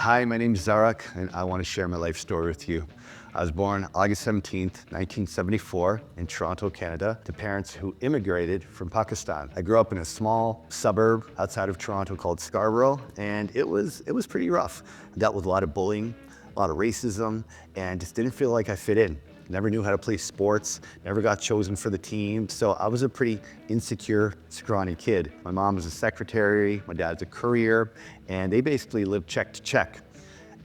Hi, my name is Zarak, and I want to share my life story with you. I was born August 17th, 1974 in Toronto, Canada, to parents who immigrated from Pakistan. I grew up in a small suburb outside of Toronto called Scarborough, and it was pretty rough. I dealt with a lot of bullying, a lot of racism, and just didn't feel like I fit in. Never knew how to play sports, never got chosen for the team, so I was a pretty insecure, scrawny kid. My mom was a secretary, my dad's a courier, and they basically lived check to check.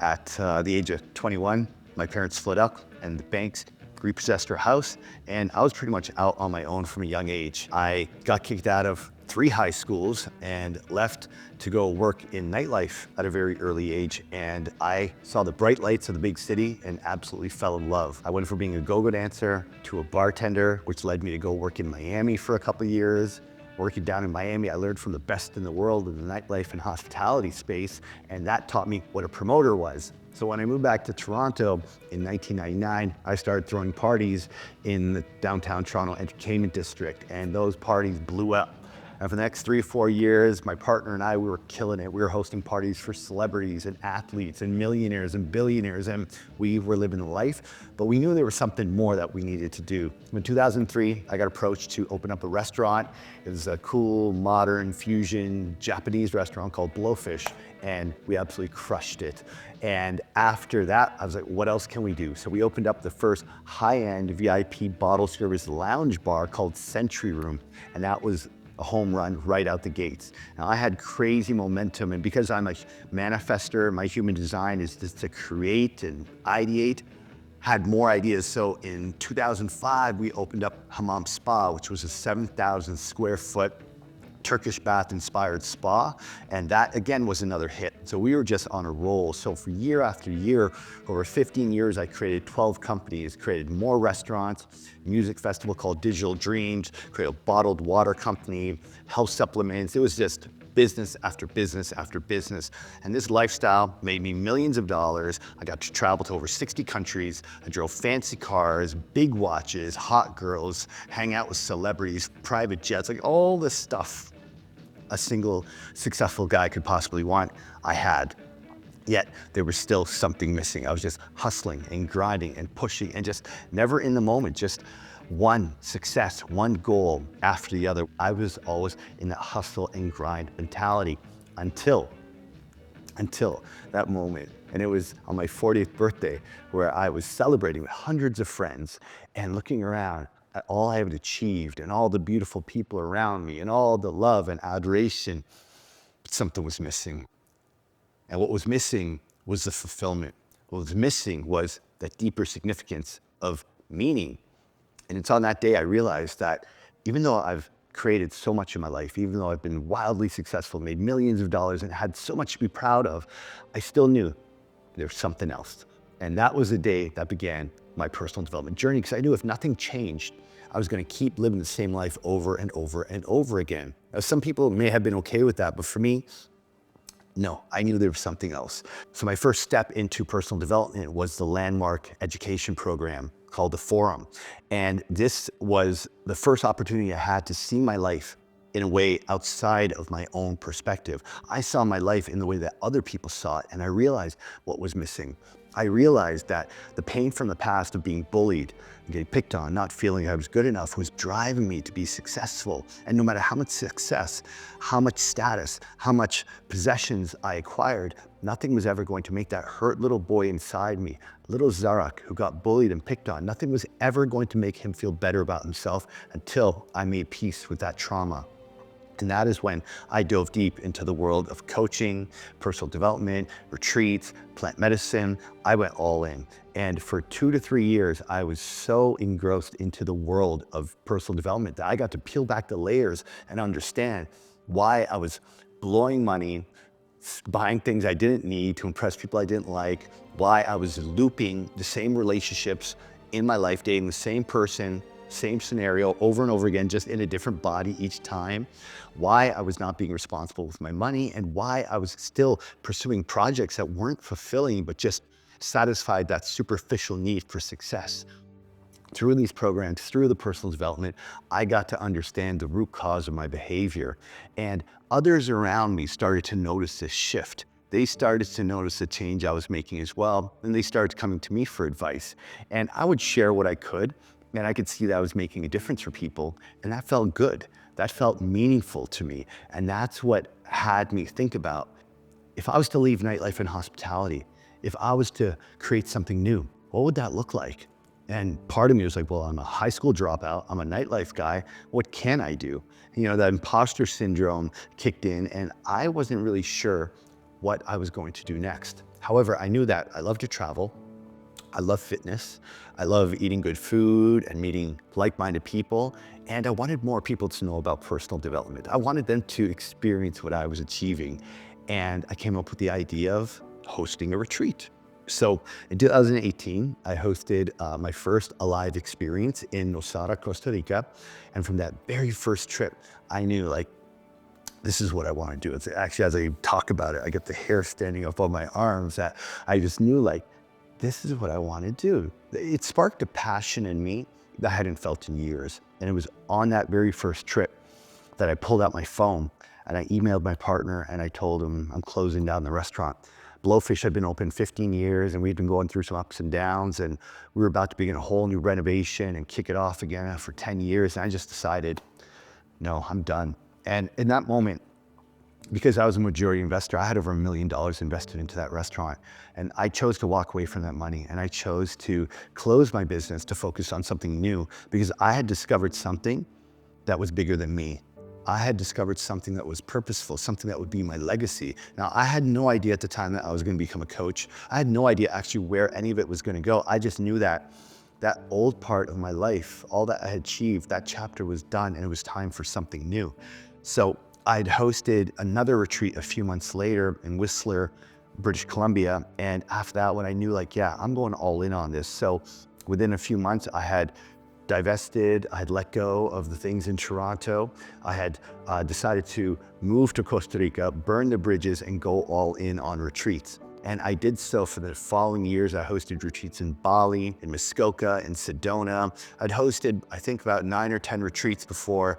At the age of 21, my parents split up and the banks repossessed our house, and I was pretty much out on my own from a young age. I got kicked out of 3 high schools and left to go work in nightlife at a very early age, and I saw the bright lights of the big city and absolutely fell in love. I went from being a go-go dancer to a bartender, which led me to go work in Miami for a couple of years. Working down in Miami, I learned from the best in the world in the nightlife and hospitality space, and that taught me what a promoter was. So when I moved back to Toronto in 1999, I started throwing parties in the downtown Toronto entertainment district, and those parties blew up. And for the next 3 or 4 years, my partner and I, we were killing it. We were hosting parties for celebrities and athletes and millionaires and billionaires, and we were living the life, but we knew there was something more that we needed to do. In 2003, I got approached to open up a restaurant. It was a cool, modern, fusion Japanese restaurant called Blowfish, and we absolutely crushed it. And after that, I was like, what else can we do? So we opened up the first high-end VIP bottle service lounge bar called Century Room, and that was a home run right out the gates. Now I had crazy momentum, and because I'm a manifester, my human design is just to create and ideate, had more ideas. So in 2005, we opened up Hammam Spa, which was a 7,000 square foot Turkish bath inspired spa. And that again was another hit. So we were just on a roll. So for year after year, over 15 years, I created 12 companies, created more restaurants, music festival called Digital Dreams, created a bottled water company, health supplements. It was just business after business after business. And this lifestyle made me millions of dollars. I got to travel to over 60 countries. I drove fancy cars, big watches, hot girls, hang out with celebrities, private jets, like all this stuff a single successful guy could possibly want, I had. Yet there was still something missing. I was just hustling and grinding and pushing and just never in the moment, just one success, one goal after the other. I was always in that hustle and grind mentality until that moment. And it was on my 40th birthday where I was celebrating with hundreds of friends and looking around at all I had achieved and all the beautiful people around me and all the love and adoration. But something was missing. And what was missing was the fulfillment. What was missing was that deeper significance of meaning. And it's on that day I realized that even though I've created so much in my life, even though I've been wildly successful, made millions of dollars and had so much to be proud of, I still knew there was something else. And that was the day that began my personal development journey, because I knew if nothing changed, I was going to keep living the same life over and over and over again. Now, some people may have been okay with that, but for me, no, I knew there was something else. So my first step into personal development was the landmark education program called the Forum. And this was the first opportunity I had to see my life in a way outside of my own perspective. I saw my life in the way that other people saw it, and I realized what was missing. I realized that the pain from the past of being bullied, getting picked on, not feeling I was good enough was driving me to be successful. And no matter how much success, how much status, how much possessions I acquired, nothing was ever going to make that hurt little boy inside me, little Zarak who got bullied and picked on, nothing was ever going to make him feel better about himself until I made peace with that trauma. And that is when I dove deep into the world of coaching, personal development, retreats, plant medicine. I went all in. And for 2 to 3 years, I was so engrossed into the world of personal development that I got to peel back the layers and understand why I was blowing money, buying things I didn't need to impress people I didn't like, why I was looping the same relationships in my life, dating the same person, same scenario over and over again, just in a different body each time, why I was not being responsible with my money, and why I was still pursuing projects that weren't fulfilling, but just satisfied that superficial need for success. Through these programs, through the personal development, I got to understand the root cause of my behavior. And others around me started to notice this shift. they started to notice the change I was making as well. And they started coming to me for advice. And I would share what I could, and I could see that I was making a difference for people. And that felt good. That felt meaningful to me. And that's what had me think about, if I was to leave nightlife and hospitality, if I was to create something new, what would that look like? And part of me was like, well, I'm a high school dropout. I'm a nightlife guy. What can I do? That imposter syndrome kicked in, and I wasn't really sure what I was going to do next. However, I knew that I love to travel. I love fitness. I love eating good food and meeting like-minded people. And I wanted more people to know about personal development. I wanted them to experience what I was achieving. And I came up with the idea of hosting a retreat. So in 2018, I hosted my first Alive experience in Nosara, Costa Rica. And from that very first trip, I knew this is what I want to do. It's actually, as I talk about it, I get the hair standing up on my arms, that I just knew this is what I want to do. It sparked a passion in me that I hadn't felt in years. And it was on that very first trip that I pulled out my phone and I emailed my partner and I told him I'm closing down the restaurant. Blowfish had been open 15 years and we'd been going through some ups and downs, and we were about to begin a whole new renovation and kick it off again after 10 years. And I just decided, no, I'm done. And in that moment, because I was a majority investor, I had over $1 million invested into that restaurant. And I chose to walk away from that money. And I chose to close my business to focus on something new, because I had discovered something that was bigger than me. I had discovered something that was purposeful, something that would be my legacy. Now, I had no idea at the time that I was going to become a coach. I had no idea actually where any of it was going to go. I just knew that that old part of my life, all that I had achieved, that chapter was done and it was time for something new. So I'd hosted another retreat a few months later in Whistler, British Columbia. And after that one, I knew yeah, I'm going all in on this. So within a few months, I had divested, I had let go of the things in Toronto. I had decided to move to Costa Rica, burn the bridges, and go all in on retreats. And I did so for the following years. I hosted retreats in Bali, in Muskoka, in Sedona. I'd hosted, I think, about 9 or 10 retreats before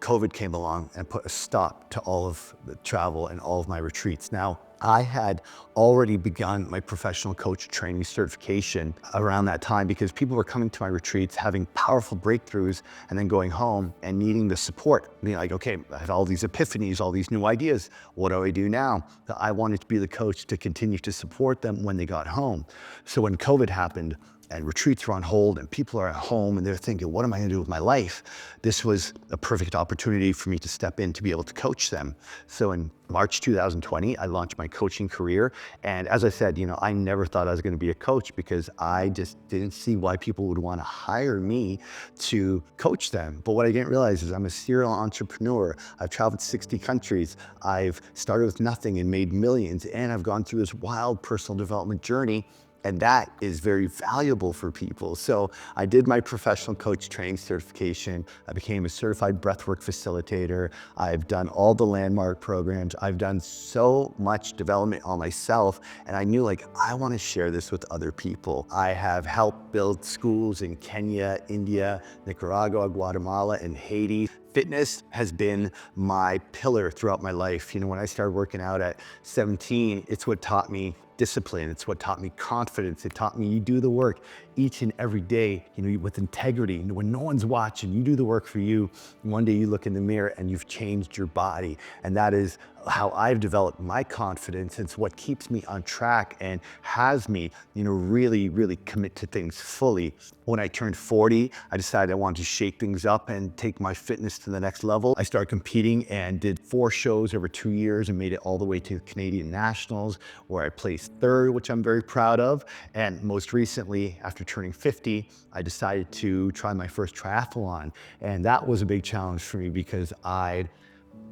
COVID came along and put a stop to all of the travel and all of my retreats. Now, I had already begun my professional coach training certification around that time, because people were coming to my retreats having powerful breakthroughs and then going home and needing the support. Being like, okay, I had all these epiphanies, all these new ideas. What do I do now? I wanted to be the coach to continue to support them when they got home. So when COVID happened, and retreats were on hold and people are at home and they're thinking, what am I gonna do with my life? This was a perfect opportunity for me to step in to be able to coach them. So in March 2020, I launched my coaching career. And as I said, I never thought I was gonna be a coach, because I just didn't see why people would wanna hire me to coach them. But what I didn't realize is I'm a serial entrepreneur. I've traveled 60 countries. I've started with nothing and made millions. And I've gone through this wild personal development journey. And that is very valuable for people. So I did my professional coach training certification. I became a certified breathwork facilitator. I've done all the landmark programs. I've done so much development on myself. And I knew I want to share this with other people. I have helped build schools in Kenya, India, Nicaragua, Guatemala, and Haiti. Fitness has been my pillar throughout my life. When I started working out at 17, it's what taught me discipline. It's what taught me confidence. It taught me you do the work each and every day, with integrity. When no one's watching, you do the work for you. One day you look in the mirror and you've changed your body. And that is how I've developed my confidence. It's what keeps me on track and has me, really, really commit to things fully. When I turned 40, I decided I wanted to shake things up and take my fitness to the next level. I started competing and did 4 shows over 2 years and made it all the way to the Canadian Nationals, where I placed 3rd, which I'm very proud of. And most recently, after turning 50, I decided to try my first triathlon. And that was a big challenge for me, because I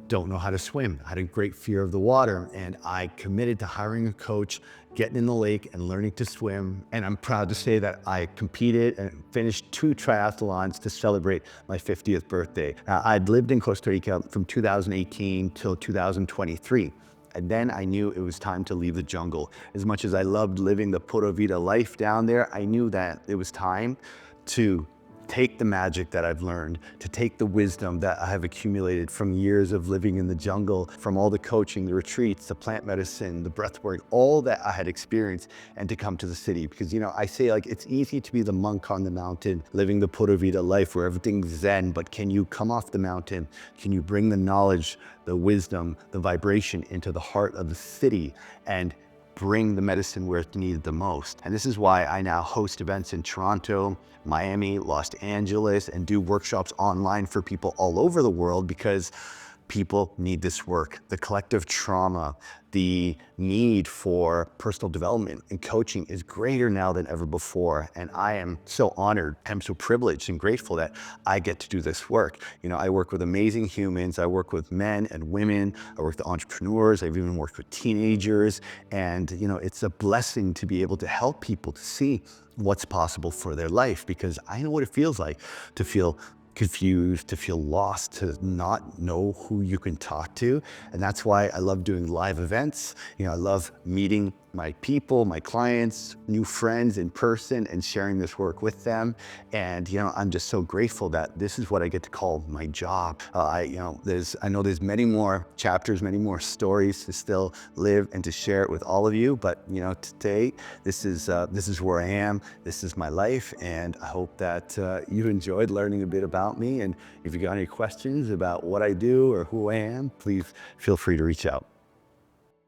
don't know how to swim. I had a great fear of the water, and I committed to hiring a coach, getting in the lake and learning to swim. And I'm proud to say that I competed and finished 2 triathlons to celebrate my 50th birthday. I'd lived in Costa Rica from 2018 till 2023. And then I knew it was time to leave the jungle. As much as I loved living the Pura Vida life down there, I knew that it was time to take the magic that I've learned, to take the wisdom that I have accumulated from years of living in the jungle, from all the coaching, the retreats, the plant medicine, the breath work, all that I had experienced, and to come to the city. Because, I say, like, it's easy to be the monk on the mountain, living the Pura Vida life where everything's zen, but can you come off the mountain? Can you bring the knowledge, the wisdom, the vibration into the heart of the city and bring the medicine where it's needed the most? And this is why I now host events in Toronto, Miami, Los Angeles, and do workshops online for people all over the world, because people need this work. The collective trauma, the need for personal development and coaching is greater now than ever before. And I am so honored, I'm so privileged and grateful that I get to do this work. I work with amazing humans. I work with men and women. I work with entrepreneurs. I've even worked with teenagers. And, it's a blessing to be able to help people to see what's possible for their life, because I know what it feels like to feel confused, to feel lost, to not know who you can talk to. And that's why I love doing live events. I love meeting my people, my clients, new friends in person, and sharing this work with them. And, I'm just so grateful that this is what I get to call my job. I know there's many more chapters, many more stories to still live and to share it with all of you. But, today, this is where I am. This is my life. And I hope that you enjoyed learning a bit about me. And if you got any questions about what I do or who I am, please feel free to reach out.